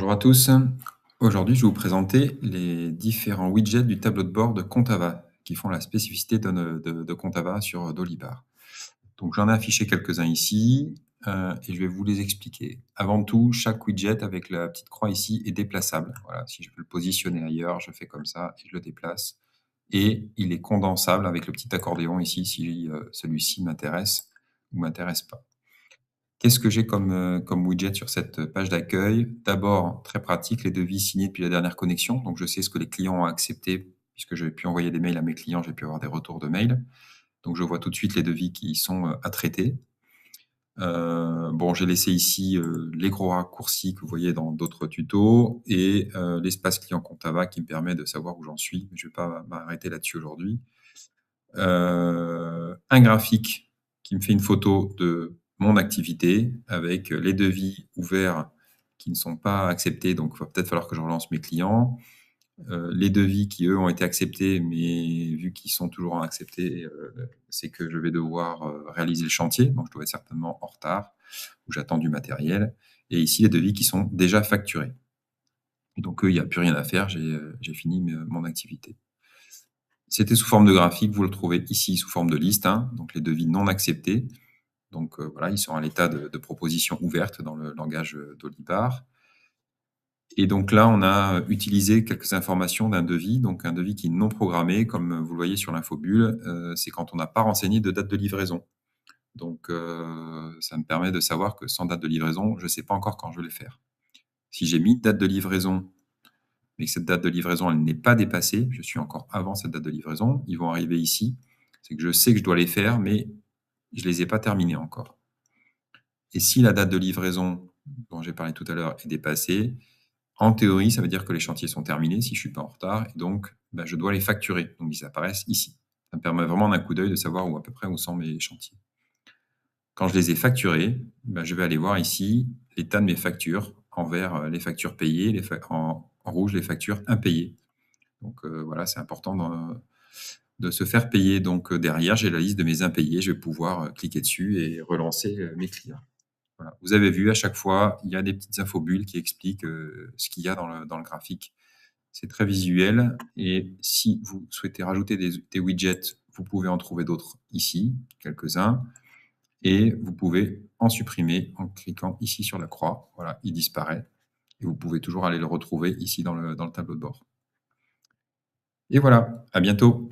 Bonjour à tous. Aujourd'hui, je vais vous présenter les différents widgets du tableau de bord de Contava qui font la spécificité de Contava sur Dolibar. Donc, j'en ai affiché quelques-uns ici et je vais vous les expliquer. Avant de tout, chaque widget avec la petite croix ici est déplaçable. Voilà, si je veux le positionner ailleurs, je fais comme ça et je le déplace. Et il est condensable avec le petit accordéon ici si celui-ci m'intéresse ou m'intéresse pas. Qu'est-ce que j'ai comme widget sur cette page d'accueil? D'abord, très pratique, les devis signés depuis la dernière connexion. Donc, je sais ce que les clients ont accepté puisque j'ai pu envoyer des mails à mes clients, j'ai pu avoir des retours de mails. Donc, je vois tout de suite les devis qui sont à traiter. Bon, j'ai laissé ici les gros raccourcis que vous voyez dans d'autres tutos et l'espace client Contava qui me permet de savoir où j'en suis. Je ne vais pas m'arrêter là-dessus aujourd'hui. Un graphique qui me fait une photo de mon activité avec les devis ouverts qui ne sont pas acceptés, donc il va peut-être falloir que je relance mes clients. Les devis qui, eux, ont été acceptés, mais vu qu'ils sont toujours acceptés, c'est que je vais devoir réaliser le chantier, donc je dois être certainement en retard ou j'attends du matériel. Et ici, les devis qui sont déjà facturés. Et donc, eux, il n'y a plus rien à faire, j'ai fini mon activité. C'était sous forme de graphique, vous le trouvez ici sous forme de liste, hein, donc les devis non acceptés. Donc voilà, ils sont à l'état de proposition ouverte dans le langage d'Olibar. Et donc là, on a utilisé quelques informations d'un devis, donc un devis qui est non programmé, comme vous le voyez sur l'infobulle, c'est quand on n'a pas renseigné de date de livraison. Donc ça me permet de savoir que sans date de livraison, je ne sais pas encore quand je vais le faire. Si j'ai mis date de livraison mais que cette date de livraison, elle n'est pas dépassée, je suis encore avant cette date de livraison, ils vont arriver ici. C'est que je sais que je dois les faire, mais je ne les ai pas terminés encore. Et si la date de livraison dont j'ai parlé tout à l'heure est dépassée, en théorie, ça veut dire que les chantiers sont terminés si je ne suis pas en retard, et donc je dois les facturer. Donc ils apparaissent ici. Ça me permet vraiment d'un coup d'œil de savoir où à peu près où sont mes chantiers. Quand je les ai facturés, je vais aller voir ici l'état de mes factures, en vert les factures payées, en rouge les factures impayées. Donc voilà, c'est important de se faire payer. Donc derrière, j'ai la liste de mes impayés. Je vais pouvoir cliquer dessus et relancer mes clients. Voilà. Vous avez vu, à chaque fois, il y a des petites infobulles qui expliquent ce qu'il y a dans le graphique. C'est très visuel. Et si vous souhaitez rajouter des widgets, vous pouvez en trouver d'autres ici, quelques-uns. Et vous pouvez en supprimer en cliquant ici sur la croix. Voilà, il disparaît. Et vous pouvez toujours aller le retrouver ici dans le tableau de bord. Et voilà, à bientôt.